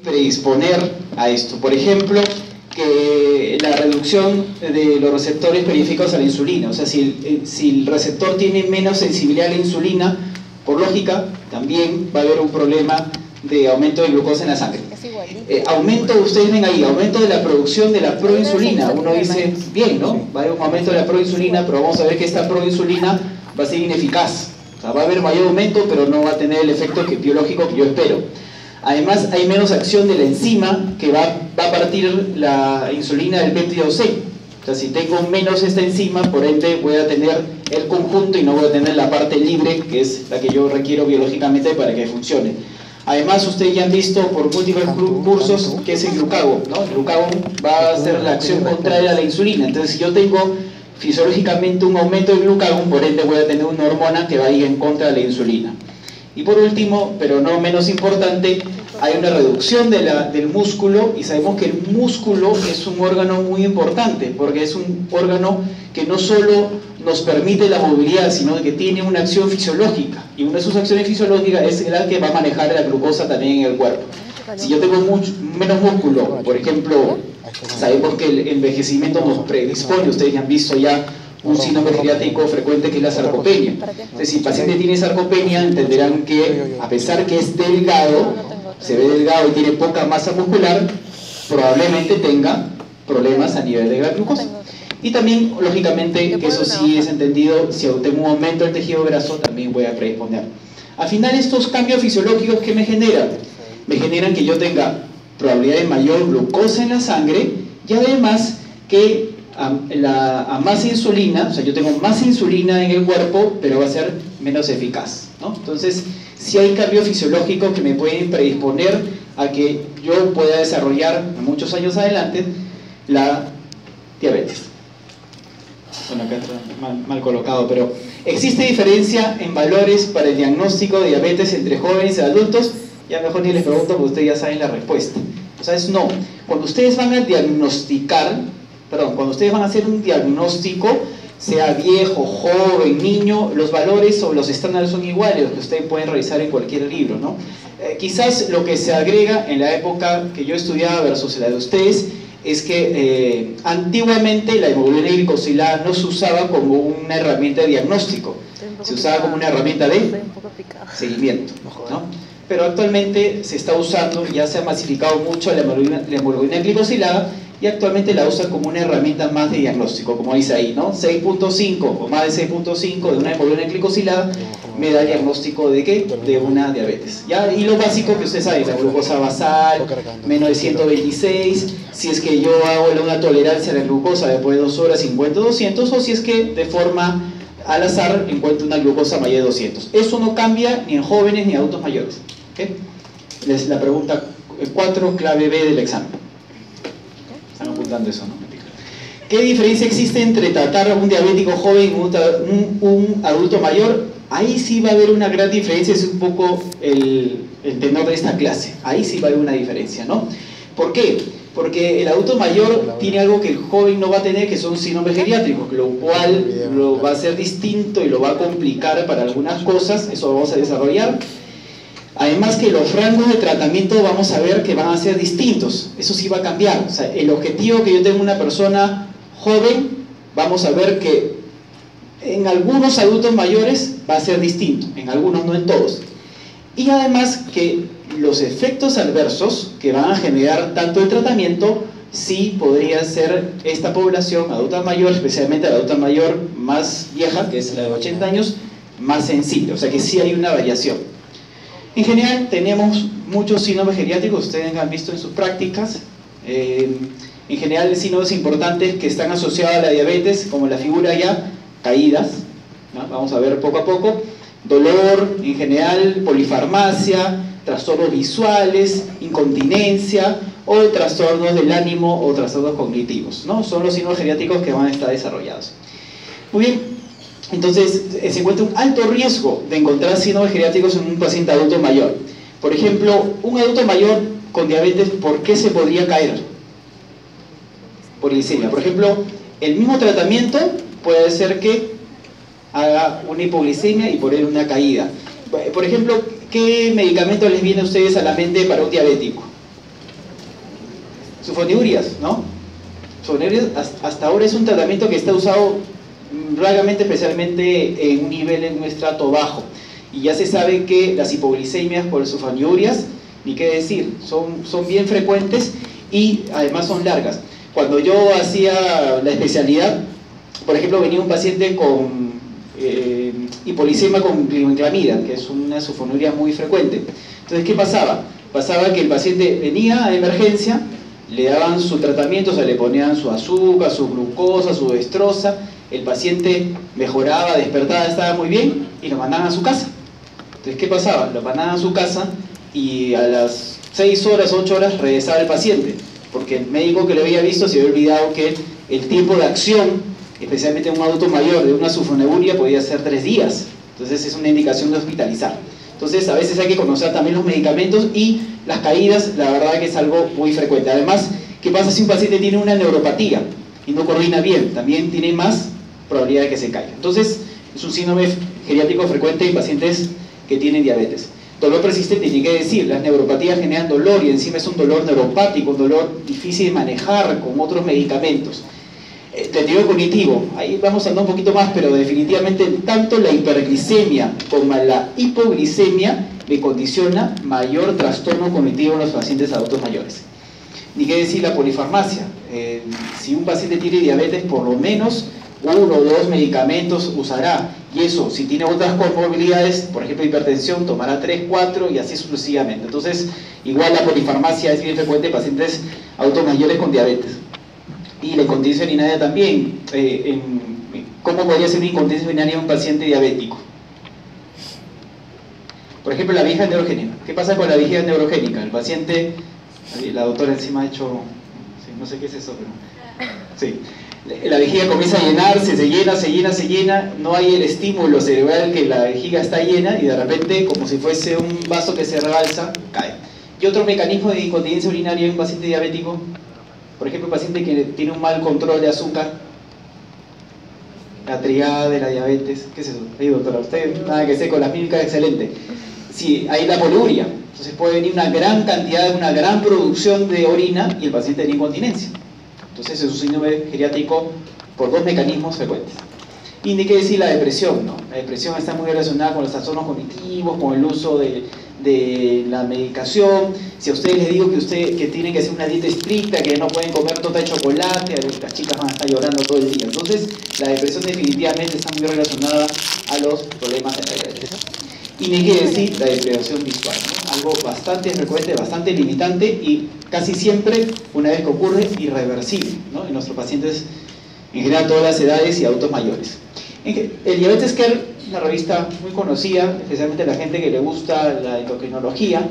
predisponer a esto. Por ejemplo, que la reducción de los receptores periféricos a la insulina. O sea, si el receptor tiene menos sensibilidad a la insulina, por lógica, también va a haber un problema de aumento de glucosa en la sangre. Aumento, ustedes ven ahí, aumento de la producción de la proinsulina. Uno dice, bien, ¿no? Va a haber un aumento de la proinsulina, pero vamos a ver que esta proinsulina va a ser ineficaz. O sea, va a haber mayor aumento, pero no va a tener el efecto biológico que yo espero. Además, hay menos acción de la enzima que va a partir la insulina del péptido C. O sea, si tengo menos esta enzima, por ende voy a tener el conjunto y no voy a tener la parte libre, que es la que yo requiero biológicamente para que funcione. Además, ustedes ya han visto por múltiples cursos que es el glucagón, ¿no? El glucagón va a hacer la acción contraria a la insulina. Entonces, si yo tengo fisiológicamente un aumento del glucagón, por ende voy a tener una hormona que va a ir en contra de la insulina. Y por último, pero no menos importante, hay una reducción del músculo, y sabemos que el músculo es un órgano muy importante, porque es un órgano que no solo nos permite la movilidad, sino que tiene una acción fisiológica, y una de sus acciones fisiológicas es la que va a manejar la glucosa también en el cuerpo. Si yo tengo menos músculo, por ejemplo, sabemos que el envejecimiento nos predispone, ustedes ya han visto ya un síndrome geriátrico frecuente que es la sarcopenia. Entonces, si el paciente tiene sarcopenia, entenderán que a pesar que es delgado, se ve delgado y tiene poca masa muscular, probablemente tenga problemas a nivel de la glucosa. Y también, lógicamente, que eso sí es entendido, si tengo un aumento del tejido graso, también voy a predisponer. Al final, estos cambios fisiológicos, ¿qué me generan? Me generan que yo tenga probabilidad de mayor glucosa en la sangre, y además que a más insulina, o sea, yo tengo más insulina en el cuerpo, pero va a ser menos eficaz, ¿no? Entonces, sí hay cambios fisiológicos que me pueden predisponer a que yo pueda desarrollar muchos años adelante la diabetes. Bueno, acá está mal colocado, pero ¿existe diferencia en valores para el diagnóstico de diabetes entre jóvenes y adultos? Ya mejor ni les pregunto porque ustedes ya saben la respuesta. O sea, es no. Cuando ustedes van a diagnosticar, cuando ustedes van a hacer un diagnóstico, sea viejo, joven, niño, los valores o los estándares son iguales, los que ustedes pueden revisar en cualquier libro, ¿no? Quizás lo que se agrega en la época que yo estudiaba versus la de ustedes es que antiguamente la hemoglobina glicosilada no se usaba como una herramienta de diagnóstico, se usaba como una herramienta de seguimiento, ¿no? Pero actualmente se está usando, ya se ha masificado mucho la hemoglobina glicosilada, y actualmente la usan como una herramienta más de diagnóstico, como dice ahí, ¿no? 6.5 o más de 6.5 de una hemoglobina glicosilada me da el diagnóstico de ¿qué? De una diabetes. ¿Ya? Y lo básico que usted sabe, la glucosa basal, menos de 126, si es que yo hago una tolerancia a la glucosa después de 2 horas encuentro 200, o si es que de forma al azar encuentro una glucosa mayor de 200. Eso no cambia ni en jóvenes ni en adultos mayores. ¿Okay? Es la pregunta 4, clave B del examen. Están apuntando eso, ¿no? ¿Qué diferencia existe entre tratar a un diabético joven y un adulto mayor? Ahí sí va a haber una gran diferencia, es un poco el tenor de esta clase. Ahí sí va a haber una diferencia, ¿no? ¿Por qué? Porque el adulto mayor tiene algo que el joven no va a tener, que son síndromes geriátricos, lo cual lo va a hacer distinto y lo va a complicar para algunas cosas, eso lo vamos a desarrollar. Además que los rangos de tratamiento vamos a ver que van a ser distintos, eso sí va a cambiar. O sea, el objetivo que yo tengo en una persona joven, vamos a ver que en algunos adultos mayores va a ser distinto, en algunos no en todos. Y además que los efectos adversos que van a generar tanto el tratamiento, sí podría ser esta población adulta mayor, especialmente la adulta mayor más vieja, que es la de 80 años, más sensible, o sea que sí hay una variación. En general tenemos muchos síndromes geriátricos, ustedes han visto en sus prácticas. En general síndromes importantes que están asociados a la diabetes, como la figura ya, caídas, ¿no? Vamos a ver poco a poco, dolor en general, polifarmacia, trastornos visuales, incontinencia o trastornos del ánimo o trastornos cognitivos, ¿no? Son los síndromes geriátricos que van a estar desarrollados. Muy bien. Entonces, se encuentra un alto riesgo de encontrar síndromes geriátricos en un paciente adulto mayor. Por ejemplo, un adulto mayor con diabetes, ¿por qué se podría caer? Por glicemia. Por ejemplo, el mismo tratamiento puede ser que haga una hipoglicemia y por él una caída. Por ejemplo, ¿qué medicamento les viene a ustedes a la mente para un diabético? sulfonilureas, ¿no? Sulfonilureas hasta ahora es un tratamiento que está usado largamente, especialmente en un nivel, en un estrato bajo. Y ya se sabe que las hipoglicemias por sulfonilureas, ni qué decir, son bien frecuentes y además son largas. Cuando yo hacía la especialidad, por ejemplo, venía un paciente con hipoglicemia con glibenclamida, que es una sulfonilurea muy frecuente. Entonces, ¿qué pasaba? Pasaba que el paciente venía a emergencia, le daban su tratamiento, o sea, le ponían su azúcar, su glucosa, su dextrosa, el paciente mejoraba, despertaba, estaba muy bien y lo mandaban a su casa. Entonces, ¿qué pasaba? Lo mandaban a su casa y a las 6 horas, 8 horas regresaba el paciente, porque el médico que lo había visto se había olvidado que el tiempo de acción, especialmente en un adulto mayor, de una sulfonilurea podía ser 3 días. Entonces es una indicación de hospitalizar. Entonces a veces hay que conocer también los medicamentos y las caídas, la verdad que es algo muy frecuente. Además, ¿qué pasa si un paciente tiene una neuropatía y no coordina bien? También tiene más probabilidad de que se caiga. Entonces es un síndrome geriátrico frecuente en pacientes que tienen diabetes. Dolor persistente, ni qué decir, las neuropatías generan dolor y encima es un dolor neuropático, un dolor difícil de manejar con otros medicamentos. Deterioro cognitivo, ahí vamos a andar un poquito más, pero definitivamente tanto la hiperglicemia como la hipoglicemia me condiciona mayor trastorno cognitivo en los pacientes adultos mayores. Ni qué decir la polifarmacia, si un paciente tiene diabetes, por lo menos 1 o 2 medicamentos usará, y eso, si tiene otras comorbilidades, por ejemplo hipertensión, tomará 3, 4 y así sucesivamente. Entonces, igual la polifarmacia es bien frecuente en pacientes adultos mayores con diabetes. Y la incontinencia urinaria también. ¿Cómo podría ser una incontinencia urinaria en un paciente diabético? Por ejemplo, la vejiga neurogénica. ¿Qué pasa con la vejiga neurogénica? El paciente, la doctora encima ha hecho, no sé qué es eso, pero sí. La vejiga comienza a llenarse, se llena, no hay el estímulo cerebral que la vejiga está llena y de repente, como si fuese un vaso que se rebalsa, cae. ¿Y otro mecanismo de incontinencia urinaria en un paciente diabético? Por ejemplo, un paciente que tiene un mal control de azúcar, la triada de la diabetes, ¿qué es eso? Ahí, doctora, usted nada que sé, con las mímicas excelente. Sí, hay la poliuria, entonces puede venir una gran cantidad, una gran producción de orina y el paciente tiene incontinencia. Entonces es un síndrome geriátrico por 2 mecanismos frecuentes. Y ni qué decir la depresión, ¿no? La depresión está muy relacionada con los trastornos cognitivos, con el uso de la medicación. Si a ustedes les digo que tienen que hacer una dieta estricta, que no pueden comer torta de chocolate, las chicas van a estar llorando todo el día. Entonces, la depresión definitivamente está muy relacionada a los problemas de la diabetes. Y ni qué decir la deprivación visual, ¿no? Algo bastante frecuente, bastante limitante y casi siempre, una vez que ocurre, irreversible, ¿no? En nuestros pacientes, en general, todas las edades y adultos mayores. El Diabetes Care, una revista muy conocida, especialmente a la gente que le gusta la endocrinología,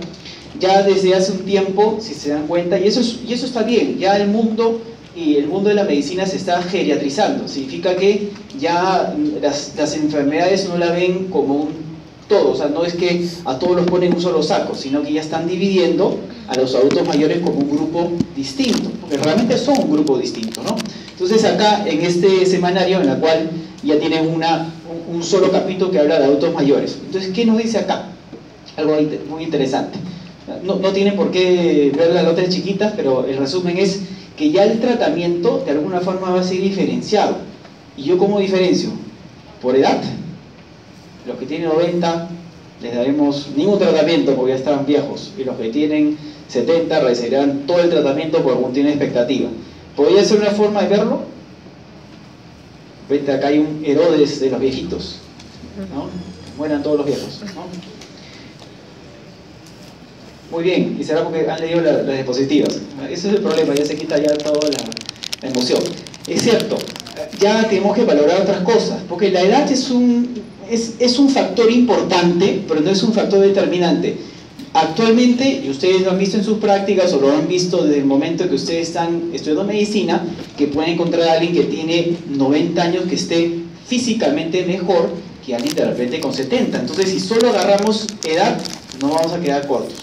ya desde hace un tiempo, si se dan cuenta, y eso está bien, ya el mundo de la medicina se está geriatrizando, significa que ya las enfermedades no la ven como un todo, o sea, no es que a todos los ponen un solo saco, sino que ya están dividiendo a los adultos mayores como un grupo distinto, porque realmente son un grupo distinto, ¿no? Entonces acá, en este semanario, en la cual ya tienen un solo capítulo que habla de adultos mayores. Entonces, ¿qué nos dice acá? Algo muy interesante. No tienen por qué ver las letras chiquitas, pero el resumen es que ya el tratamiento, de alguna forma, va a ser diferenciado. ¿Y yo cómo diferencio? Por edad. Los que tienen 90 les daremos ningún tratamiento porque ya están viejos, y los que tienen 70 recibirán todo el tratamiento porque aún tienen expectativa. ¿Podría ser una forma de verlo? Vete, acá hay un Herodes de los viejitos, ¿no? Mueran todos los viejos, ¿no? Muy bien, y será porque han leído las diapositivas. Ese es el problema, ya se quita ya toda la emoción. Es cierto, ya tenemos que valorar otras cosas, porque la edad es un factor importante, pero no es un factor determinante. Actualmente, y ustedes lo han visto en sus prácticas o lo han visto desde el momento que ustedes están estudiando medicina, que pueden encontrar a alguien que tiene 90 años que esté físicamente mejor que alguien de repente con 70. Entonces, si solo agarramos edad, no vamos a quedar cortos.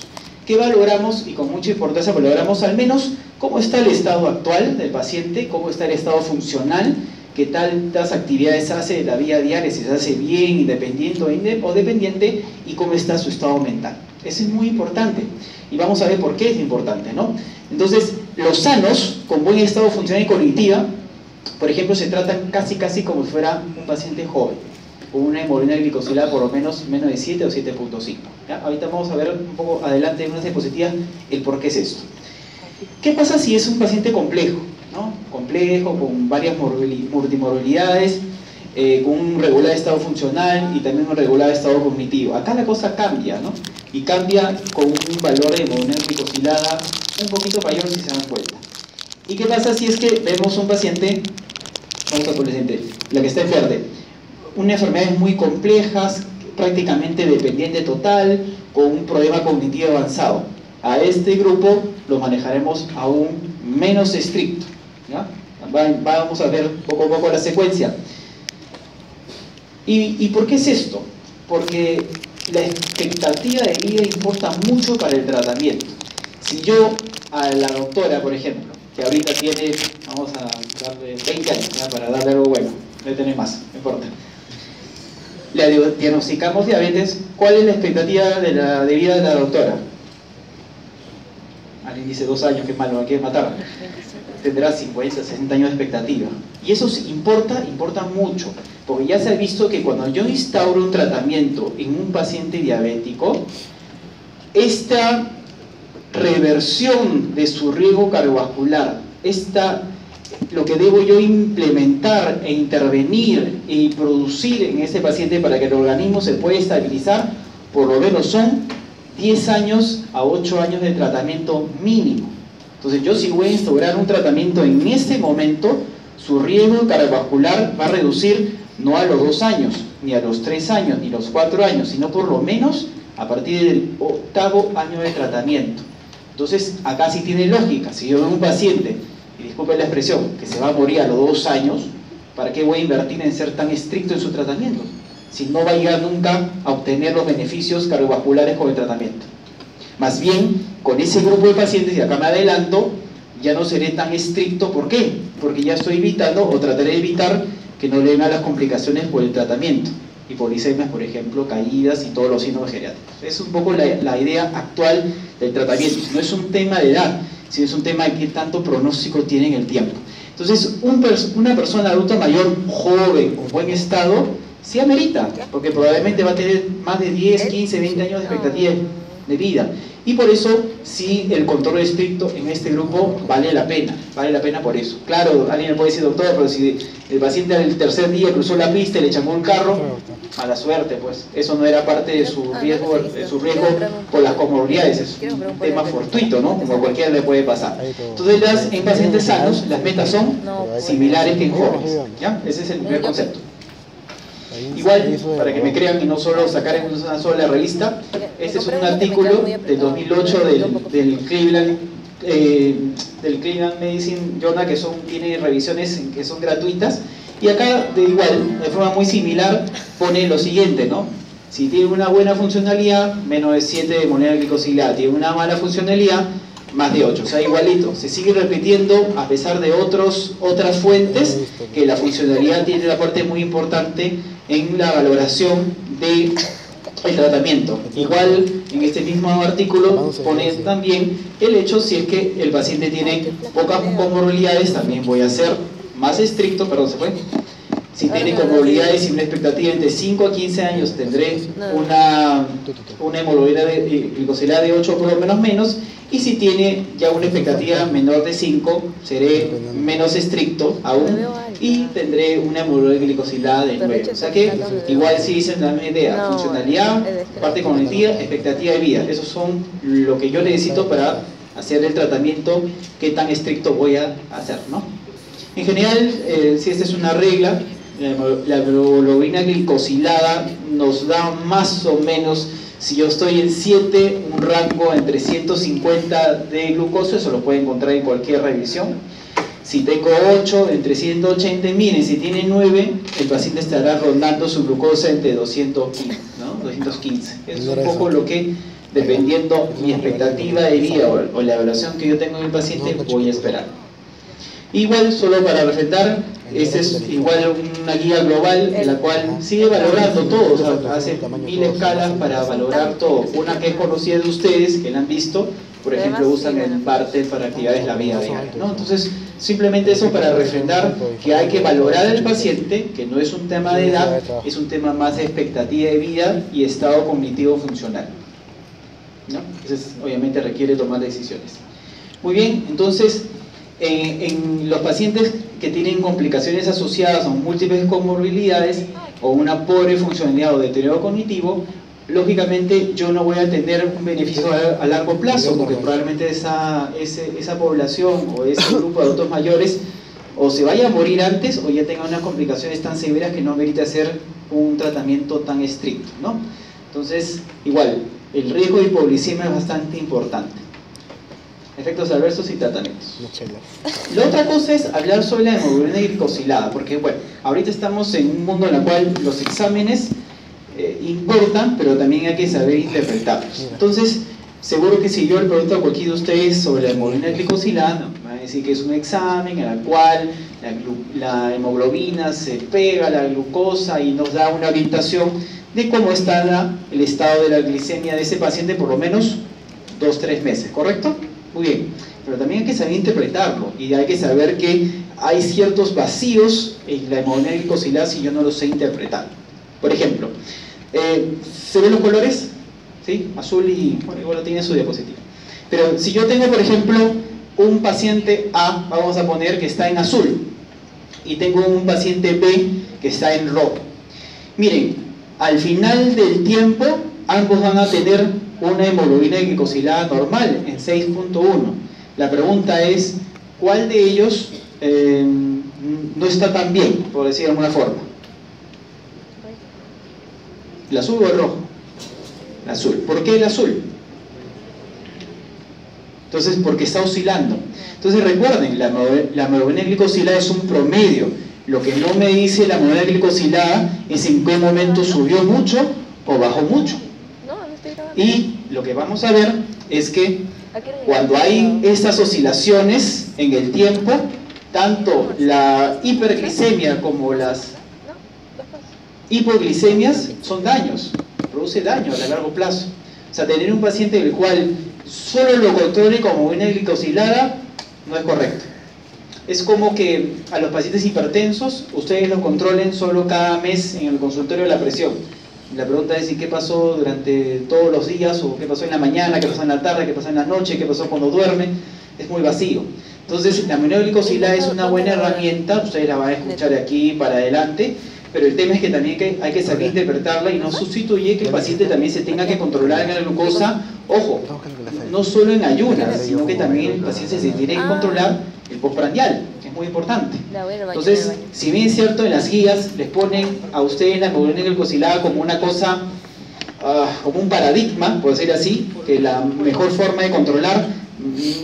¿Qué valoramos? Y con mucha importancia valoramos al menos cómo está el estado actual del paciente, cómo está el estado funcional, qué tantas actividades hace de la vida diaria, si se hace bien, independiente o dependiente, y cómo está su estado mental. Eso es muy importante. Y vamos a ver por qué es importante, ¿no? Entonces, los sanos, con buen estado funcional y cognitiva, por ejemplo, se tratan casi como si fuera un paciente joven, con una hemoglobina glicosilada por lo menos de 7 o 7.5. Ahorita vamos a ver un poco adelante en unas diapositivas el por qué es esto. ¿Qué pasa si es un paciente complejo, ¿no? Complejo, con varias multimorbilidades, con un regular estado funcional y también un regular estado cognitivo? Acá la cosa cambia, ¿no? Y cambia con un valor de hemoglobina glicosilada un poquito mayor, si se dan cuenta. ¿Y qué pasa si es que vemos un paciente, vamos a poner el siguiente, la que está en verde, unas enfermedades muy complejas, prácticamente dependiente total, con un problema cognitivo avanzado? A este grupo lo manejaremos aún menos estricto, ¿ya? Vamos a ver poco a poco la secuencia. ¿Y por qué es esto? Porque la expectativa de vida importa mucho para el tratamiento. Si yo a la doctora, por ejemplo, que ahorita tiene, vamos a darle 20 años, ¿ya? Para darle algo bueno, debe tener más, no importa, le diagnosticamos diabetes, ¿cuál es la expectativa de vida de la doctora? Alguien dice 2 años, qué malo, me quiere matar. Tendrá 50, 60 años de expectativa. Y eso importa mucho, porque ya se ha visto que cuando yo instauro un tratamiento en un paciente diabético, esta reversión de su riesgo cardiovascular, lo que debo yo implementar e intervenir y producir en ese paciente para que el organismo se pueda estabilizar, por lo menos son 10 años a 8 años de tratamiento mínimo. Entonces yo, si voy a instaurar un tratamiento en este momento, su riesgo cardiovascular va a reducir no a los 2 años, ni a los 3 años, ni los 4 años, sino por lo menos a partir del 8º año de tratamiento. Entonces acá sí tiene lógica. Si yo veo un paciente, y disculpen la expresión, que se va a morir a los 2 años, ¿para qué voy a invertir en ser tan estricto en su tratamiento? Si no va a llegar nunca a obtener los beneficios cardiovasculares con el tratamiento. Más bien, con ese grupo de pacientes, y acá me adelanto, ya no seré tan estricto. ¿Por qué? Porque ya estoy evitando, o trataré de evitar, que no le den a las complicaciones por el tratamiento. Hipoglicemias, por ejemplo, caídas y todos los síndromes geriátricos. Es un poco la idea actual del tratamiento. No es un tema de edad, sino es un tema de qué tanto pronóstico tiene en el tiempo. Entonces, una persona adulta mayor, joven, con buen estado, sí amerita, porque probablemente va a tener más de 10, 15, 20 años de expectativa de vida. Y por eso, sí, el control estricto en este grupo vale la pena por eso. Claro, alguien me puede decir, doctor, pero si el paciente al tercer día cruzó la pista y le changó un carro, mala suerte, pues. Eso no era parte de su riesgo por las comorbilidades, es un tema fortuito, ¿no? Como a cualquiera le puede pasar. Entonces, en pacientes sanos, las metas son similares que en jóvenes, ¿ya? Ese es el primer concepto. Igual, para que me crean y no solo sacar en una sola revista, este es un artículo del 2008 del Cleveland Medicine Journal, que tiene revisiones que son gratuitas, y acá de forma muy similar pone lo siguiente, ¿no? Si tiene una buena funcionalidad, menos de 7 de hemoglobina glicosilada; tiene una mala funcionalidad, más de 8, o sea, igualito. Se sigue repitiendo a pesar de otras fuentes, que la funcionalidad tiene una parte muy importante en la valoración del tratamiento. Igual, en este mismo artículo pone también el hecho, si es que el paciente tiene pocas comorbilidades, también voy a ser más estricto, si tiene comorbilidades y una expectativa entre 5 a 15 años, tendré una hemoglobina glicosilada de 8 por lo menos, y si tiene ya una expectativa menor de 5, seré menos estricto aún, y tendré una hemoglobina glicosilada de 9. O sea que igual sí dicen la misma idea: funcionalidad, parte cognitiva, expectativa de vida. Esos son lo que yo necesito para hacer el tratamiento, qué tan estricto voy a hacer, ¿no? En general, si esta es una regla, la hemoglobina glicosilada nos da más o menos, si yo estoy en 7, un rango entre 150 de glucosa, eso lo puede encontrar en cualquier revisión. Si tengo 8, entre 180, miren, si tiene 9, el paciente estará rondando su glucosa entre 215, ¿no? 215. Es un poco lo que, dependiendo mi expectativa de vida o la evaluación que yo tengo en el paciente, voy a esperar. Igual, solo para resaltar, esta es igual una guía global en la cual sigue valorando todo, o sea, hace 1000 escalas para valorar todo. Una que es conocida de ustedes, que la han visto, por ejemplo, usan el Bartel para actividades de la vida diaria, ¿no? Entonces, simplemente eso para refrendar que hay que valorar al paciente, que no es un tema de edad, es un tema más de expectativa de vida y estado cognitivo funcional, ¿no? Entonces, obviamente requiere tomar decisiones. Muy bien, entonces, en los pacientes que tienen complicaciones asociadas a múltiples comorbilidades o una pobre funcionalidad o deterioro cognitivo, lógicamente yo no voy a tener un beneficio a largo plazo, porque probablemente esa población o ese grupo de adultos mayores o se vaya a morir antes o ya tenga unas complicaciones tan severas que no merite hacer un tratamiento tan estricto, ¿no? Entonces, igual, el riesgo de hipoglicemia es bastante importante. Efectos adversos y tratamientos. La otra cosa es hablar sobre la hemoglobina glicosilada, porque bueno, ahorita estamos en un mundo en el cual los exámenes importan, pero también hay que saber interpretarlos. Entonces, seguro que si yo le pregunto a cualquiera de ustedes sobre la hemoglobina glicosilada, me van a decir que es un examen en el cual la hemoglobina se pega a la glucosa y nos da una orientación de cómo está el estado de la glicemia de ese paciente por lo menos 2-3 meses, ¿correcto? Muy bien, pero también hay que saber interpretarlo y hay que saber que hay ciertos vacíos en la hemoglobina glicosilada si yo no lo sé interpretar. Por ejemplo, ¿se ven los colores? ¿Sí? Azul y... bueno, igual lo tiene en su diapositiva. Pero si yo tengo, por ejemplo, un paciente A, vamos a poner que está en azul, y tengo un paciente B que está en rojo. Miren, al final del tiempo, ambos van a tener una hemoglobina glicosilada normal en 6.1. La pregunta es, ¿cuál de ellos no está tan bien, por decir de alguna forma? ¿El azul o el rojo? El azul. ¿Por qué el azul? Entonces, porque está oscilando. Entonces recuerden, la hemoglobina glicosilada es un promedio. Lo que no me dice la hemoglobina glicosilada es en qué momento subió mucho o bajó mucho. Y lo que vamos a ver es que cuando hay estas oscilaciones en el tiempo, tanto la hiperglicemia como las hipoglicemias son daños, produce daño a largo plazo. O sea, tener un paciente el cual solo lo controle como una glicosilada no es correcto. Es como que a los pacientes hipertensos ustedes los controlen solo cada mes en el consultorio de la presión. La pregunta es: ¿y qué pasó durante todos los días? ¿O qué pasó en la mañana? ¿Qué pasó en la tarde? ¿Qué pasó en la noche? ¿Qué pasó cuando duerme? Es muy vacío. Entonces, la hemoglobina es una buena herramienta, ustedes la van a escuchar de aquí para adelante, pero el tema es que también hay que saber interpretarla y no sustituye que el paciente también se tenga que controlar en la glucosa, ojo, no solo en ayunas, sino que también el paciente se tiene que controlar el postprandial, que es muy importante. Entonces, si bien es cierto, en las guías les ponen a ustedes la hemoglobina glicosilada como una cosa, como un paradigma, por decir así, que la mejor forma de controlar,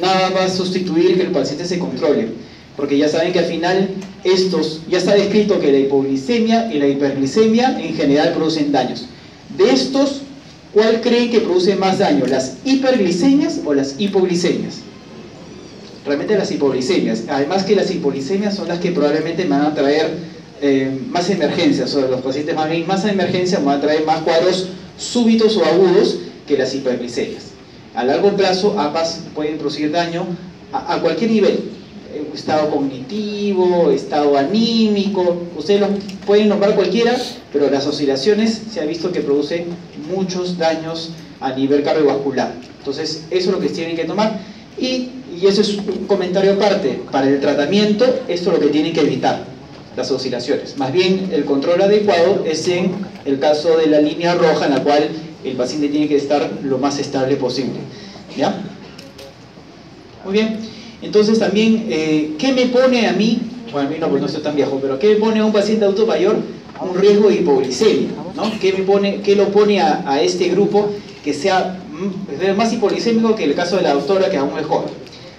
nada va a sustituir que el paciente se controle, porque ya saben que al final ya está descrito que la hipoglicemia y la hiperglicemia en general producen daños. De estos, ¿cuál creen que produce más daño? ¿Las hiperglicemias o las hipoglicemias? Realmente las hipoglicemias. Además que las hipoglicemias son las que probablemente me van a traer más emergencias, o los pacientes más a emergencia me van a traer más cuadros súbitos o agudos que las hiperglicemias. A largo plazo ambas pueden producir daño a cualquier nivel, estado cognitivo, estado anímico, ustedes los pueden nombrar cualquiera, pero las oscilaciones se ha visto que producen muchos daños a nivel cardiovascular. Entonces eso es lo que tienen que tomar y eso es un comentario aparte. Para el tratamiento esto es lo que tienen que evitar, las oscilaciones. Más bien el control adecuado es en el caso de la línea roja, en la cual el paciente tiene que estar lo más estable posible. ¿Ya? Muy bien. Entonces también, ¿qué me pone a mí? Bueno, a mí no, pues no estoy tan viejo, pero ¿qué me pone a un paciente adulto mayor? Un riesgo de hipoglicemia, ¿no? ¿Qué lo pone a este grupo que sea más hipoglicémico que el caso de la doctora, que aún es joven?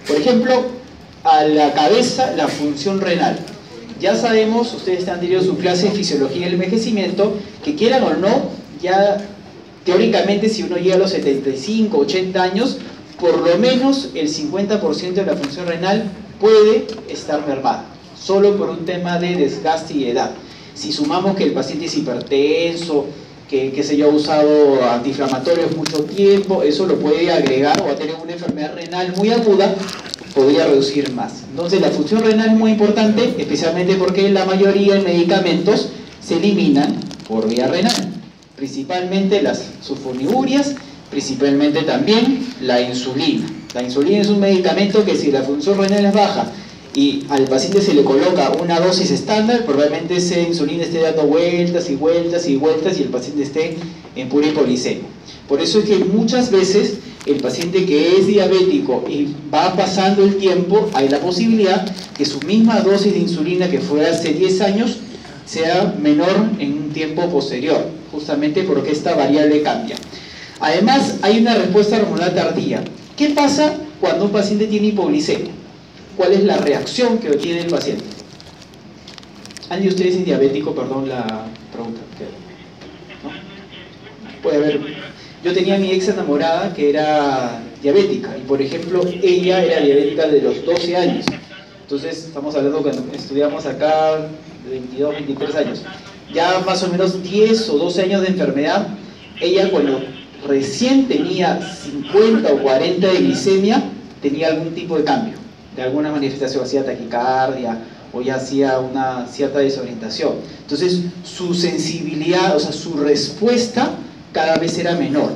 Por ejemplo, a la cabeza, la función renal. Ya sabemos, ustedes han tenido su clase de fisiología del envejecimiento, que quieran o no, ya teóricamente si uno llega a los 75, 80 años, por lo menos el 50% de la función renal puede estar mermada, solo por un tema de desgaste y edad. Si sumamos que el paciente es hipertenso, que qué sé yo, ha usado antiinflamatorios mucho tiempo, eso lo puede agregar, o ha tenido una enfermedad renal muy aguda, podría reducir más. Entonces la función renal es muy importante, especialmente porque la mayoría de medicamentos se eliminan por vía renal, principalmente las sulfonidurias, principalmente también la insulina. La insulina es un medicamento que si la función renal es baja y al paciente se le coloca una dosis estándar, probablemente esa insulina esté dando vueltas y vueltas y vueltas y el paciente esté en pura hipoglicemia. Por eso es que muchas veces el paciente que es diabético y va pasando el tiempo, hay la posibilidad que su misma dosis de insulina que fue hace 10 años sea menor en un tiempo posterior, justamente porque esta variable cambia. Además, hay una respuesta hormonal tardía. ¿Qué pasa cuando un paciente tiene hipoglicemia? ¿Cuál es la reacción que tiene el paciente? ¿Alguien de ustedes es diabético? Perdón la pregunta. ¿No? Puede haber. Yo tenía a mi ex enamorada que era diabética y, por ejemplo, ella era diabética de los 12 años. Entonces, estamos hablando cuando estudiamos acá de 22, 23 años. Ya más o menos 10 o 12 años de enfermedad, ella cuando recién tenía 50 o 40 de glicemia, tenía algún tipo de cambio, de alguna manifestación, hacía taquicardia o ya hacía una cierta desorientación. Entonces, su sensibilidad, o sea, su respuesta cada vez era menor.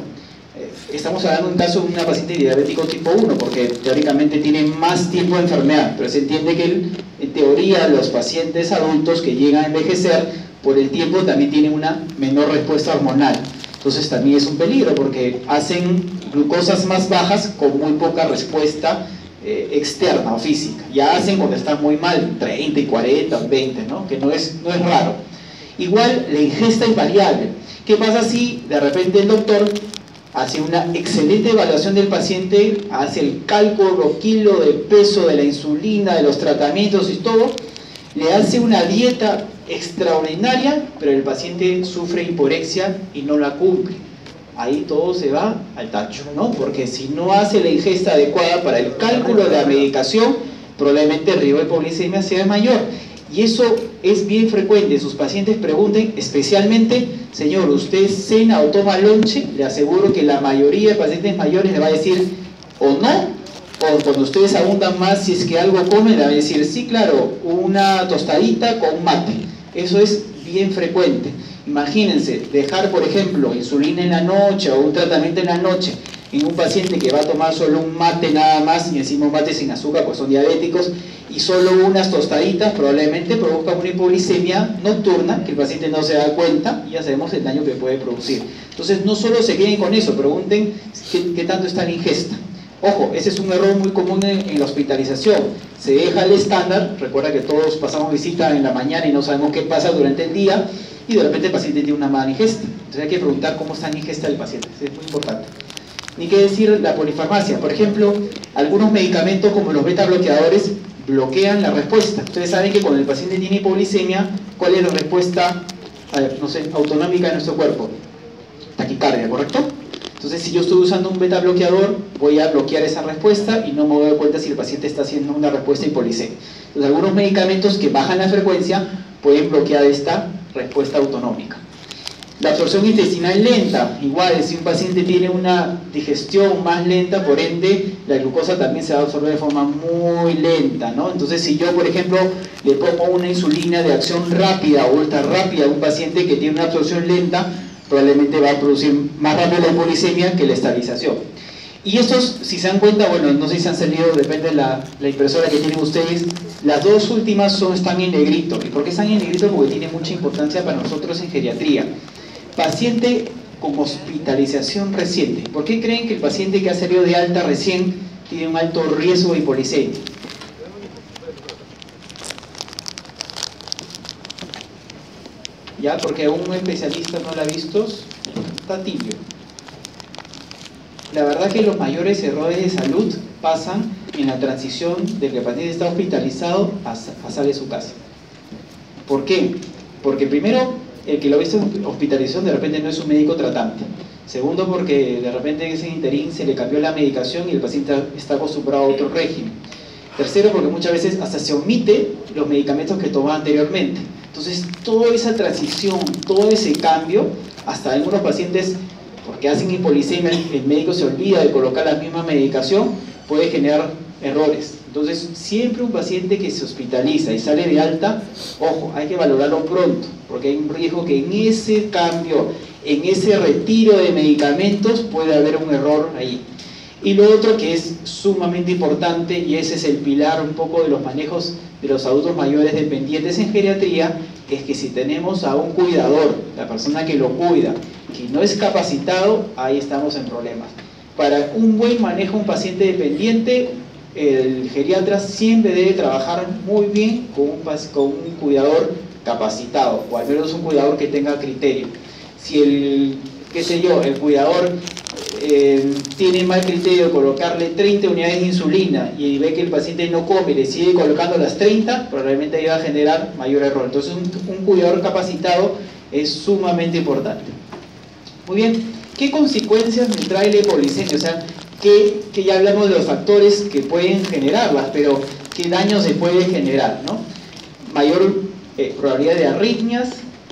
Estamos hablando de un caso de una paciente diabético tipo 1, porque teóricamente tiene más tiempo de enfermedad, pero se entiende que en teoría los pacientes adultos que llegan a envejecer, por el tiempo también tienen una menor respuesta hormonal. Entonces también es un peligro porque hacen glucosas más bajas con muy poca respuesta externa o física. Ya hacen cuando están muy mal, 30 y 40, 20, ¿no? Que no es raro. Igual la ingesta es variable. ¿Qué pasa si de repente el doctor hace una excelente evaluación del paciente, hace el cálculo kilo de peso de la insulina, de los tratamientos y todo, le hace una dieta extraordinaria, pero el paciente sufre hiporexia y no la cumple? Ahí todo se va al tacho, ¿no? Porque si no hace la ingesta adecuada para el cálculo de la medicación, probablemente el riesgo de hipoglicemia sea mayor. Y eso es bien frecuente. Sus pacientes pregunten, especialmente, señor, ¿usted cena o toma lonche? Le aseguro que la mayoría de pacientes mayores le va a decir o no, o cuando ustedes abundan más, si es que algo comen, le va a decir, sí, claro, una tostadita con mate. Eso es bien frecuente. Imagínense, dejar, por ejemplo, insulina en la noche o un tratamiento en la noche en un paciente que va a tomar solo un mate nada más, y encima un mate sin azúcar, pues son diabéticos, y solo unas tostaditas probablemente provoca una hipoglicemia nocturna, que el paciente no se da cuenta, y ya sabemos el daño que puede producir. Entonces, no solo se queden con eso, pregunten qué tanto está la ingesta. Ojo, ese es un error muy común en la hospitalización. Se deja el estándar, recuerda que todos pasamos visita en la mañana y no sabemos qué pasa durante el día, y de repente el paciente tiene una mala ingesta. Entonces hay que preguntar cómo está la ingesta del paciente, es muy importante. Ni qué decir la polifarmacia. Por ejemplo, algunos medicamentos como los beta bloqueadores bloquean la respuesta. Ustedes saben que cuando el paciente tiene hipoglicemia, ¿cuál es la respuesta, no sé, autonómica de nuestro cuerpo? Taquicardia, ¿correcto? Entonces, si yo estoy usando un beta bloqueador, voy a bloquear esa respuesta y no me doy cuenta si el paciente está haciendo una respuesta hipoglicémica. Entonces, algunos medicamentos que bajan la frecuencia pueden bloquear esta respuesta autonómica. La absorción intestinal lenta, igual, si un paciente tiene una digestión más lenta, por ende, la glucosa también se va a absorber de forma muy lenta, ¿no? Entonces, si yo, por ejemplo, le pongo una insulina de acción rápida o ultra rápida a un paciente que tiene una absorción lenta, probablemente va a producir más rápido la hipoglicemia que la estabilización. Y estos, si se dan cuenta, bueno, no sé si han salido, depende de la impresora que tienen ustedes, las dos últimas están en negrito. ¿Y por qué están en negrito? Porque tiene mucha importancia para nosotros en geriatría. Paciente con hospitalización reciente. ¿Por qué creen que el paciente que ha salido de alta recién tiene un alto riesgo de hipoglicemia? ¿Ya? Porque un especialista no lo ha visto, está tibio. La verdad que los mayores errores de salud pasan en la transición de que el paciente está hospitalizado a salir de su casa. ¿Por qué? Porque primero, el que lo ha visto en hospitalización de repente no es un médico tratante. Segundo, porque de repente en ese interín se le cambió la medicación y el paciente está acostumbrado a otro régimen. Tercero, porque muchas veces hasta se omite los medicamentos que tomaba anteriormente. Entonces, toda esa transición, todo ese cambio hasta algunos pacientes, porque hacen hipolicemia, el médico se olvida de colocar la misma medicación, puede generar errores. Entonces, siempre un paciente que se hospitaliza y sale de alta, ojo, hay que valorarlo pronto, porque hay un riesgo que en ese cambio, en ese retiro de medicamentos, puede haber un error ahí. Y lo otro que es sumamente importante, y ese es el pilar un poco de los manejos de los adultos mayores dependientes en geriatría, es que si tenemos a un cuidador, la persona que lo cuida, que no es capacitado, ahí estamos en problemas. Para un buen manejo de un paciente dependiente, el geriatra siempre debe trabajar muy bien con un cuidador capacitado, o al menos un cuidador que tenga criterio. Si el cuidador tiene mal criterio de colocarle 30 unidades de insulina y ve que el paciente no come y le sigue colocando las 30, probablemente ahí va a generar mayor error. Entonces un cuidador capacitado es sumamente importante. Muy bien, ¿qué consecuencias me trae la hipoglicemia? O sea, que ya hablamos de los factores que pueden generarlas, pero ¿qué daño se puede generar, ¿no? Mayor probabilidad de arritmias,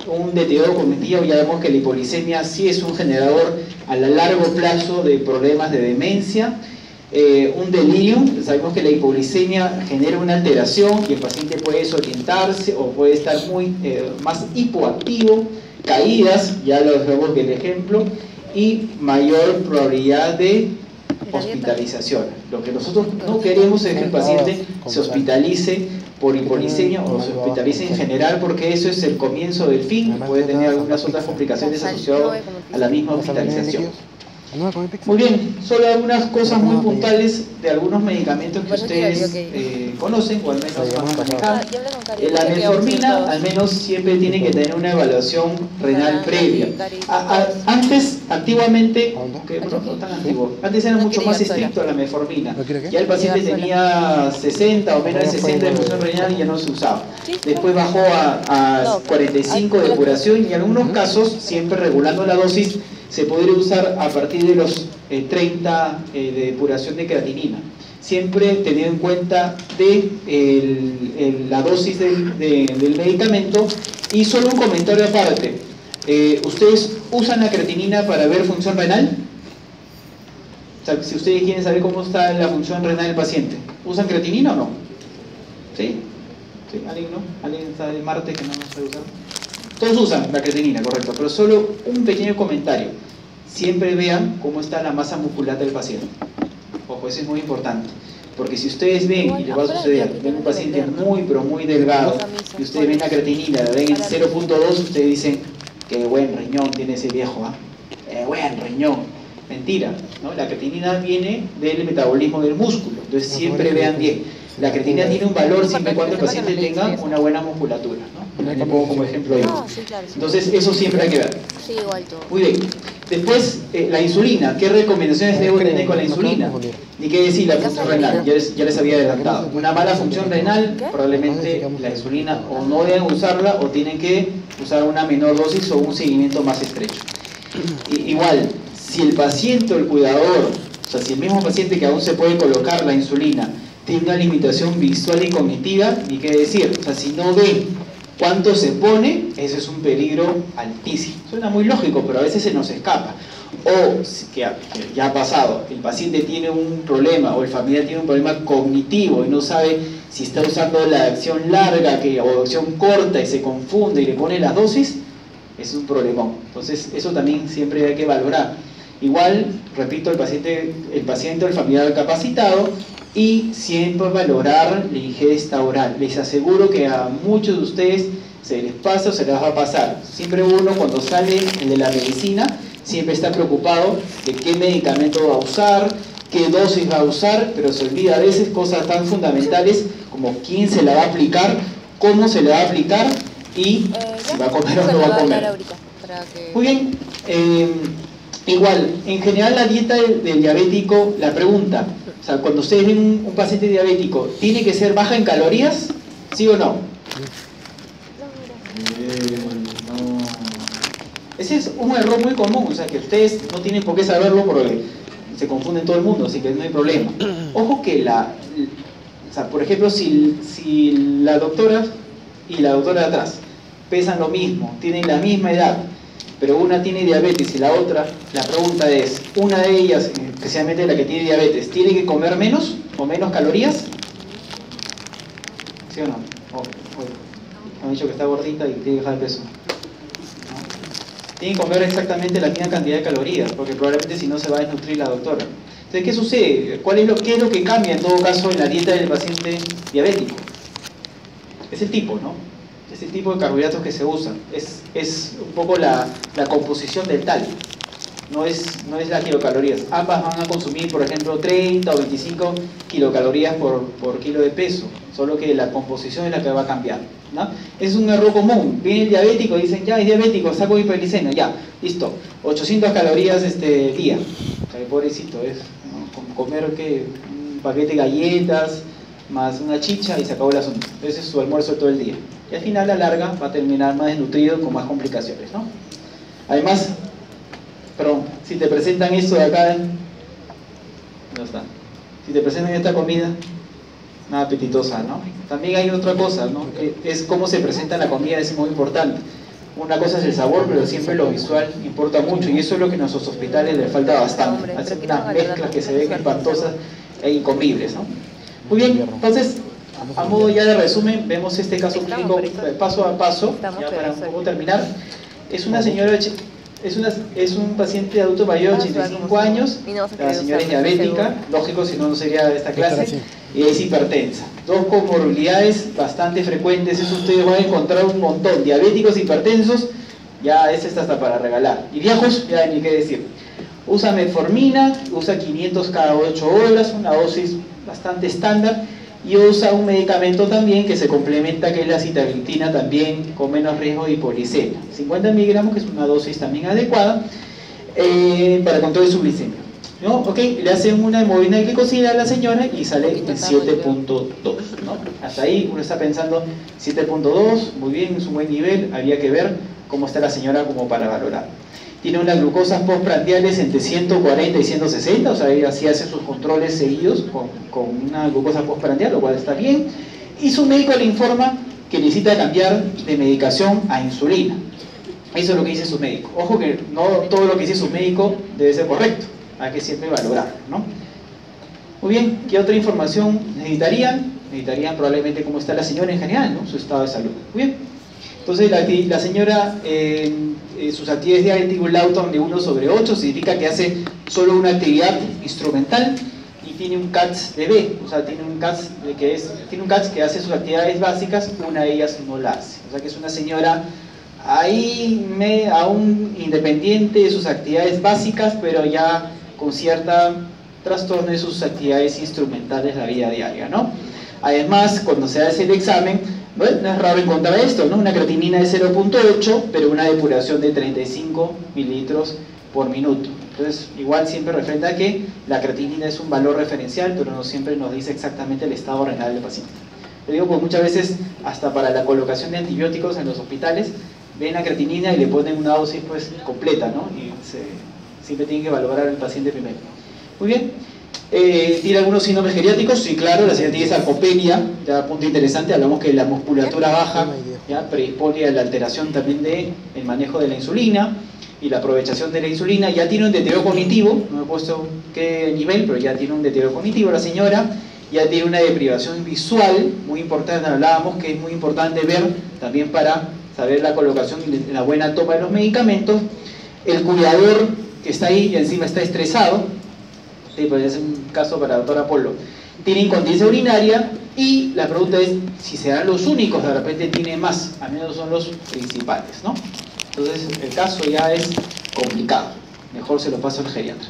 un deterioro cognitivo. Ya vemos que la hipoglicemia sí es un generador a largo plazo de problemas de demencia. Un delirio, sabemos que la hipoglicemia genera una alteración y el paciente puede desorientarse o puede estar más hipoactivo, caídas, ya lo vemos que el ejemplo, y mayor probabilidad de hospitalización. Lo que nosotros no queremos es que el paciente se hospitalice por hipoglicemia o se hospitalice en general, porque eso es el comienzo del fin, puede tener algunas otras complicaciones asociadas a la misma hospitalización. Muy bien, solo algunas cosas muy puntuales de algunos medicamentos que ustedes conocen o al menos van a manejar. La metformina al menos siempre tiene que tener una evaluación renal previa. Antiguamente, no tan antiguo, antes era mucho más estricto la metformina. Ya el paciente tenía 60 o menos de 60 de función renal y ya no se usaba. Después bajó a 45 de depuración y en algunos casos, siempre regulando la dosis, se podría usar a partir de los 30 de depuración de creatinina, siempre teniendo en cuenta la dosis del medicamento. Y solo un comentario aparte, ¿ustedes usan la creatinina para ver función renal? O sea, si ustedes quieren saber cómo está la función renal del paciente, ¿usan creatinina o no? ¿Sí? ¿Sí? ¿Alguien no? ¿Alguien está del martes que no nos puede usar? Todos usan la creatinina, correcto, pero solo un pequeño comentario. Siempre vean cómo está la masa muscular del paciente. Ojo, eso es muy importante. Porque si ustedes ven, y les va a suceder, ven un paciente muy, pero muy delgado, y ustedes ven la creatinina, la ven en 0.2, ustedes dicen, qué buen riñón tiene ese viejo, ¿ah? Buen riñón. Mentira, ¿no? La creatinina viene del metabolismo del músculo, entonces siempre vean bien. La creatinina tiene un valor siempre y cuando el paciente tenga una buena musculatura, ¿no? Le pongo como ejemplo yo. Entonces eso siempre hay que ver. Muy bien. Después, la insulina. ¿Qué recomendaciones debo tener con la insulina? Ni qué decir la función renal, ya les había adelantado. Una mala función renal, probablemente la insulina o no deben usarla o tienen que usar una menor dosis o un seguimiento más estrecho. Igual, si el paciente o el cuidador, o sea, si el mismo paciente que aún se puede colocar la insulina tiene una limitación visual y cognitiva, ni qué decir. O sea, si no ve cuánto se pone, eso es un peligro altísimo. Suena muy lógico, pero a veces se nos escapa. O que ya ha pasado, el paciente tiene un problema o el familiar tiene un problema cognitivo y no sabe si está usando la acción larga o acción corta y se confunde y le pone las dosis, es un problemón. Entonces eso también siempre hay que valorar. Igual, repito, el paciente o el familiar capacitado, y siempre valorar la ingesta oral. Les aseguro que a muchos de ustedes se les pasa o se les va a pasar. Siempre uno, cuando sale de la medicina, siempre está preocupado de qué medicamento va a usar, qué dosis va a usar, pero se olvida a veces cosas tan fundamentales como quién se la va a aplicar, cómo se la va a aplicar y si va a comer o no va a comer. Muy bien. Igual, en general la dieta del diabético, la pregunta, o sea, cuando ustedes ven un paciente diabético, ¿tiene que ser baja en calorías? ¿Sí o no? No. Ese es un error muy común, o sea, que ustedes no tienen por qué saberlo porque se confunde todo el mundo, así que no hay problema. Ojo que o sea, por ejemplo, si la doctora y la doctora de atrás pesan lo mismo, tienen la misma edad, pero una tiene diabetes y la otra, la pregunta es, una de ellas, especialmente la que tiene diabetes, ¿tiene que comer menos o menos calorías? ¿Sí o no? Han dicho que está gordita y tiene que dejar el peso. ¿No? Tiene que comer exactamente la misma cantidad de calorías, porque probablemente si no se va a desnutrir la doctora. Entonces, ¿qué sucede? ¿Qué es lo que cambia en todo caso en la dieta del paciente diabético? Es el tipo, ¿no? Es el tipo de carbohidratos que se usan. Es un poco la composición del tal. No es las kilocalorías. Ambas van a consumir, por ejemplo, 30 o 25 kilocalorías por kilo de peso. Solo que la composición es la que va a cambiar, ¿no? Es un error común. Viene el diabético y dicen, ya es diabético, saco hiperglicemia, ya, listo. 800 calorías día. O sea, pobrecito, es, ¿no? Comer un paquete de galletas, más una chicha y se acabó el asunto. Ese es su almuerzo todo el día. Y al final, a la larga, va a terminar más desnutrido con más complicaciones, ¿no? Además, perdón, si te presentan esto de acá, no está. Si te presentan esta comida, nada apetitosa, ¿no? También hay otra cosa, ¿no? Es cómo se presenta la comida, es muy importante. Una cosa es el sabor, pero siempre lo visual importa mucho, y eso es lo que a nuestros hospitales les falta bastante. Hacen unas mezclas que se ven espantosas e incomibles, ¿no? Muy bien, entonces, a modo ya de resumen, vemos este caso clínico paso a paso, ya para un poco terminar. Es una señora, es un paciente adulto mayor de 85 años, la señora es diabética, lógico, si no, no sería de esta clase, y es hipertensa. Dos comorbilidades bastante frecuentes, eso ustedes van a encontrar un montón, diabéticos, hipertensos, ya es esta hasta para regalar. Y viejos, ya ni qué decir. Usa metformina, usa 500 cada 8 horas, una dosis bastante estándar, y usa un medicamento también que se complementa, que es la sitagliptina, también con menos riesgo de hipoglicemia. 50 miligramos, que es una dosis también adecuada para control de su glicemia, ¿no? Ok, le hacen una hemoglobina glicosida a la señora y sale en 7.2, ¿no? Hasta ahí uno está pensando 7.2, muy bien, es un buen nivel, habría que ver cómo está la señora como para valorar. Tiene unas glucosas postprandiales entre 140 y 160, o sea, ella así hace sus controles seguidos con una glucosa postprandial, lo cual está bien. Y su médico le informa que necesita cambiar de medicación a insulina. Eso es lo que dice su médico. Ojo que no todo lo que dice su médico debe ser correcto, hay que siempre valorarlo, ¿no? Muy bien, ¿qué otra información necesitarían? Necesitarían probablemente cómo está la señora en general, ¿no? Su estado de salud. Muy bien. Entonces la señora, sus actividades diarias tienen un Lawton de 1/8, significa que hace solo una actividad instrumental y tiene un CATS de B, o sea, tiene un CATS que hace sus actividades básicas, una de ellas no la hace. O sea que es una señora ahí aún independiente de sus actividades básicas, pero ya con cierta trastorno de sus actividades instrumentales de la vida diaria, ¿no? Además, cuando se hace el examen, bueno, no es raro encontrar esto, ¿no? Una creatinina de 0.8, pero una depuración de 35 mililitros por minuto. Entonces, igual siempre referente a que la creatinina es un valor referencial, pero no siempre nos dice exactamente el estado renal del paciente. Lo digo porque muchas veces, hasta para la colocación de antibióticos en los hospitales, ven la creatinina y le ponen una dosis pues completa, ¿no? Y siempre tienen que valorar al paciente primero. Muy bien. ¿Tiene algunos síndromes geriátricos? Sí, claro, la señora tiene sarcopenia, ya punto interesante, hablamos que la musculatura baja ya predispone a la alteración también del manejo de la insulina y la aprovechación de la insulina. Ya tiene un deterioro cognitivo, no he puesto qué nivel, pero ya tiene un deterioro cognitivo la señora, ya tiene una deprivación visual, muy importante, hablábamos que es muy importante ver también para saber la colocación y la buena toma de los medicamentos. El cuidador que está ahí y encima está estresado, sí, pues es un caso para la doctora Polo, tiene incontinencia urinaria, y la pregunta es si serán los únicos, de repente tiene más, al menos son los principales, ¿no? Entonces el caso ya es complicado, mejor se lo paso al geriatra.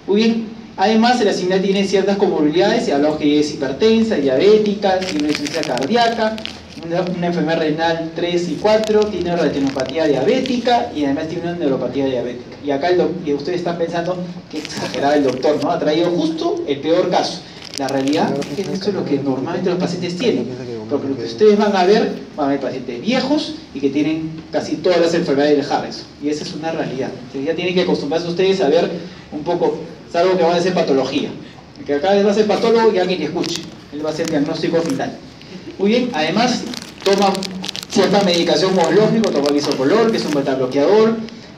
Muy bien, además la señora tiene ciertas comorbilidades, y hablamos que es hipertensa, diabética, tiene una insuficiencia cardíaca, una enfermedad renal 3 y 4, tiene retinopatía diabética y además tiene una neuropatía diabética. Y acá ustedes están pensando que exagerado el doctor, ¿no? Ha traído justo el peor caso. La realidad es que esto es lo que normalmente los pacientes tienen, porque lo que ustedes van a ver pacientes viejos y que tienen casi todas las enfermedades de Harrison, y esa es una realidad. Entonces ya tienen que acostumbrarse ustedes a ver un poco, salvo que van a hacer patología, que acá va a ser patólogo y alguien que escuche, él va a hacer diagnóstico final. Muy bien, además toma cierta medicación monológica, toma bisocolor, que es un beta bloqueador,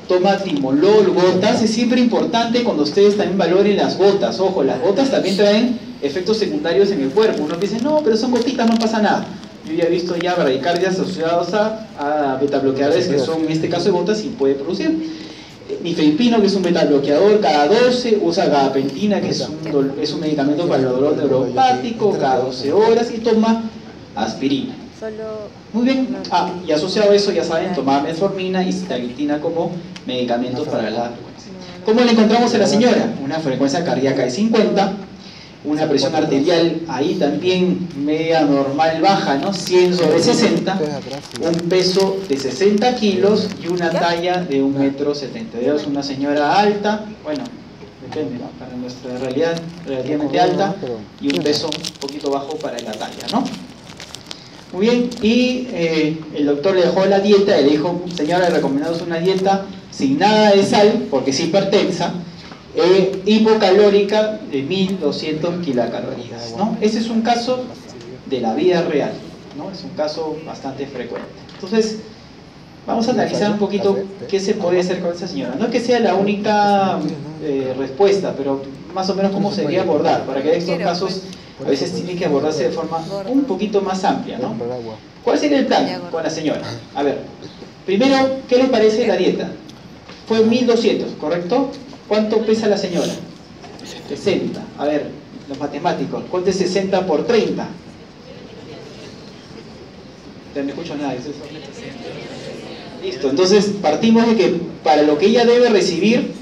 toma timolol, gotas. Es siempre importante cuando ustedes también valoren las gotas. Ojo, las gotas también traen efectos secundarios en el cuerpo. Uno piensa, no, pero son gotitas, no pasa nada. Yo ya he visto ya bradicardias asociadas a betabloqueadores, que son en este caso de gotas, y puede producir. Nifedipino, que es un betabloqueador, cada 12, usa gabapentina, que es un medicamento para el dolor neuropático, cada 12 horas, y toma aspirina. Muy bien. Y asociado a eso, ya saben, tomar metformina y sitaglitina como medicamentos para la frecuencia. ¿Cómo le encontramos a la señora? Una frecuencia cardíaca de 50, una presión arterial ahí también media normal baja, ¿no? 100/60, un peso de 60 kilos y una talla de 1,72 m. Es una señora alta, bueno, depende, ¿no? Para nuestra realidad, relativamente alta, y un peso un poquito bajo para la talla, ¿no? Muy bien, y el doctor le dejó la dieta, le dijo, señora, le recomendamos una dieta sin nada de sal, porque es hipertensa, hipocalórica de 1200 kilocalorías, ¿no? Ese es un caso de la vida real, ¿no? Es un caso bastante frecuente. Entonces, vamos a analizar un poquito qué se puede hacer con esa señora. No es que sea la única respuesta, pero más o menos cómo se debería abordar, para que estos casos a veces tienen que abordarse de forma un poquito más amplia, ¿no? ¿Cuál sería el plan con la señora? A ver, primero, ¿qué le parece la dieta? Fue 1200, ¿correcto? ¿Cuánto pesa la señora? 60. A ver, los matemáticos, ¿cuánto es 60 por 30? No escucho nada. Listo, entonces partimos de que para lo que ella debe recibir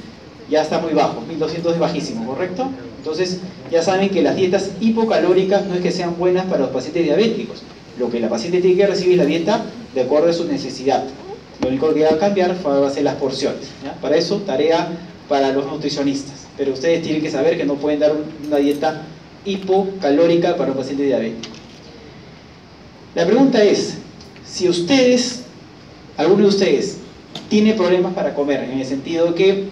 ya está muy bajo, 1200 es bajísimo, ¿correcto? Entonces ya saben que las dietas hipocalóricas no es que sean buenas para los pacientes diabéticos. Lo que la paciente tiene que recibir es la dieta de acuerdo a su necesidad. Lo único que va a cambiar va a ser las porciones, ¿ya? Para eso, tarea para los nutricionistas. Pero ustedes tienen que saber que no pueden dar una dieta hipocalórica para un paciente diabético. La pregunta es, si ustedes, alguno de ustedes, tiene problemas para comer, en el sentido que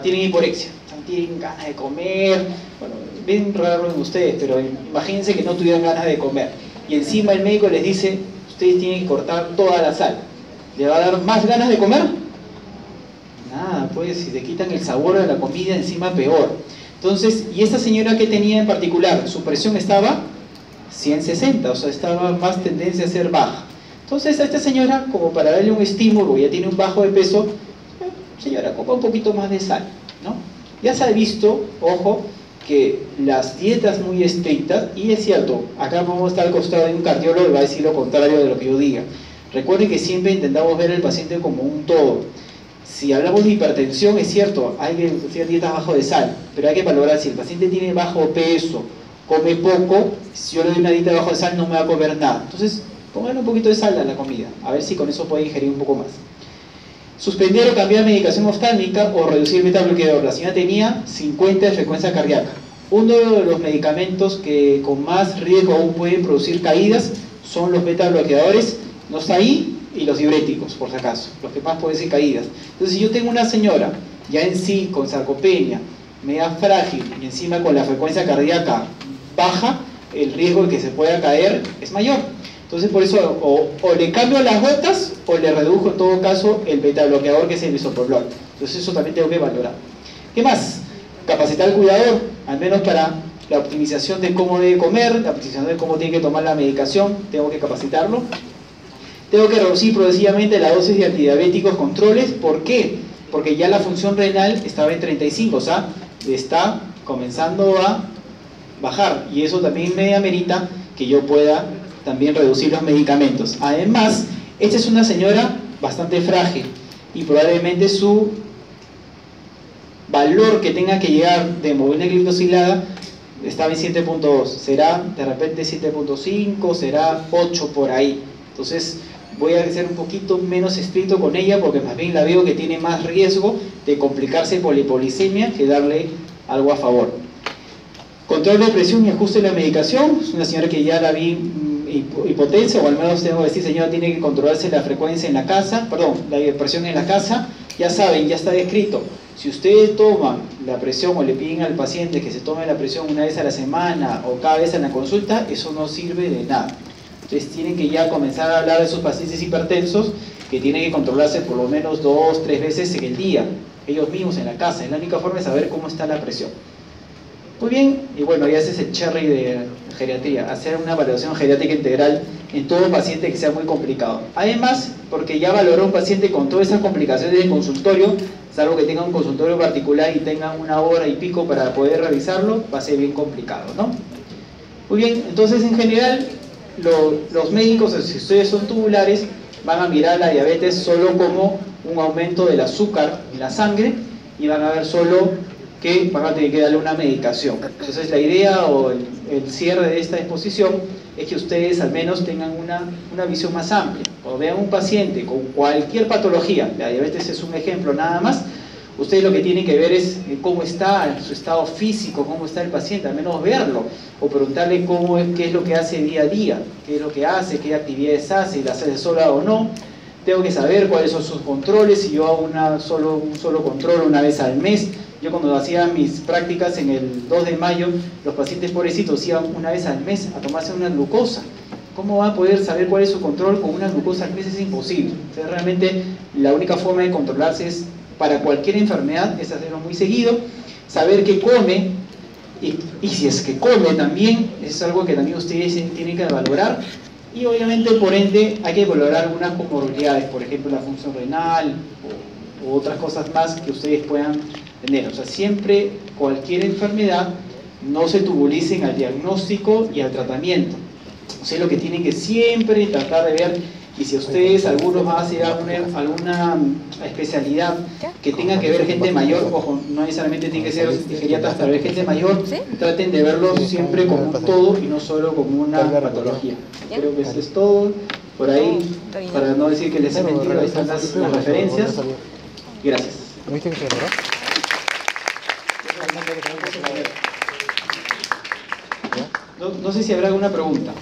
tienen hiporexia, tienen ganas de comer, bueno, bien raro en ustedes, pero imagínense que no tuvieran ganas de comer, y encima el médico les dice, ustedes tienen que cortar toda la sal, ¿le va a dar más ganas de comer? Nada, pues si te quitan el sabor de la comida, encima peor. Entonces, ¿y esta señora qué tenía en particular? Su presión estaba 160, o sea, estaba más tendencia a ser baja. Entonces a esta señora, como para darle un estímulo, ya tiene un bajo de peso, señora, coma un poquito más de sal, ¿no? Ya se ha visto, ojo, que las dietas muy estrictas, y es cierto, acá vamos a estar al costado de un cardiólogo y va a decir lo contrario de lo que yo diga. Recuerden que siempre intentamos ver al paciente como un todo. Si hablamos de hipertensión, es cierto, hay que hacer dietas bajo de sal, pero hay que valorar si el paciente tiene bajo peso, come poco, si yo le doy una dieta bajo de sal no me va a comer nada. Entonces, pónganle un poquito de sal a la comida, a ver si con eso puede ingerir un poco más. Suspender o cambiar medicación oftálmica o reducir el betabloqueador. La señora tenía 50 de frecuencia cardíaca. Uno de los medicamentos que con más riesgo aún pueden producir caídas son los betabloqueadores, no está ahí, y los diuréticos, por si acaso, los que más pueden ser caídas. Entonces, si yo tengo una señora ya en sí con sarcopenia, media frágil y encima con la frecuencia cardíaca baja, el riesgo de que se pueda caer es mayor. Entonces, por eso o le cambio las gotas o le redujo en todo caso el betabloqueador, que es el bisoprolol. Entonces, eso también tengo que valorar. ¿Qué más? Capacitar al cuidador, al menos para la optimización de cómo debe comer, la optimización de cómo tiene que tomar la medicación, tengo que capacitarlo. Tengo que reducir progresivamente la dosis de antidiabéticos controles. ¿Por qué? Porque ya la función renal estaba en 35, o sea, está comenzando a bajar, y eso también me amerita que yo pueda también reducir los medicamentos. Además, esta es una señora bastante frágil y probablemente su valor que tenga que llegar de hemoglobina glicosilada estaba en 7.2, será de repente 7.5, será 8 por ahí. Entonces voy a ser un poquito menos estricto con ella, porque más bien la veo que tiene más riesgo de complicarse por la hipolisemia que darle algo a favor. Control de presión y ajuste de la medicación. Es una señora que ya la vi hipotensa, o al menos tengo que decir, señora, tiene que controlarse la frecuencia en la casa, perdón, la presión en la casa. Ya saben, ya está descrito, si ustedes toman la presión o le piden al paciente que se tome la presión una vez a la semana o cada vez en la consulta, eso no sirve de nada. Entonces tienen que ya comenzar a hablar de sus pacientes hipertensos que tienen que controlarse por lo menos 2-3 veces en el día, ellos mismos en la casa. Es la única forma de saber cómo está la presión. Muy bien, y bueno, ya ese es el cherry de geriatría, hacer una evaluación geriátrica integral en todo paciente que sea muy complicado. Además, porque ya valoró un paciente con todas esas complicaciones de consultorio, salvo que tenga un consultorio particular y tenga 1 hora y pico para poder revisarlo, va a ser bien complicado, ¿no? Muy bien, entonces en general, los médicos, si ustedes son tubulares, van a mirar la diabetes solo como un aumento del azúcar en la sangre y van a ver solo que van a tener que darle una medicación. Entonces la idea o el cierre de esta exposición es que ustedes al menos tengan una visión más amplia. Cuando vean un paciente con cualquier patología, la diabetes es un ejemplo nada más, ustedes lo que tienen que ver es cómo está su estado físico, cómo está el paciente, al menos verlo, o preguntarle qué es lo que hace día a día, qué es lo que hace, qué actividades hace, las hace sola o no. Tengo que saber cuáles son sus controles, si yo hago un solo control una vez al mes. Yo cuando hacía mis prácticas en el 2 de mayo, los pacientes pobrecitos iban una vez al mes a tomarse una glucosa. ¿Cómo va a poder saber cuál es su control con una glucosa al mes? Es imposible. O sea, realmente la única forma de controlarse es, para cualquier enfermedad, es hacerlo muy seguido, saber qué come, y si es que come también, es algo que también ustedes tienen que valorar. Y obviamente, por ende, hay que valorar algunas comorbilidades, por ejemplo, la función renal o otras cosas más que ustedes puedan tener. O sea, siempre, cualquier enfermedad, no se tubulicen al diagnóstico y al tratamiento. O sea, lo que tienen que siempre tratar de ver, y si ustedes, algunos van a hacer alguna especialidad que tenga que ver gente mayor, ojo, no necesariamente tiene que ser geriatras, para ver gente mayor, traten de verlo siempre como un todo y no solo como una patología. Creo que eso es todo. Por ahí, para no decir que les he mentido, ahí están las referencias. Gracias. No sé si habrá alguna pregunta.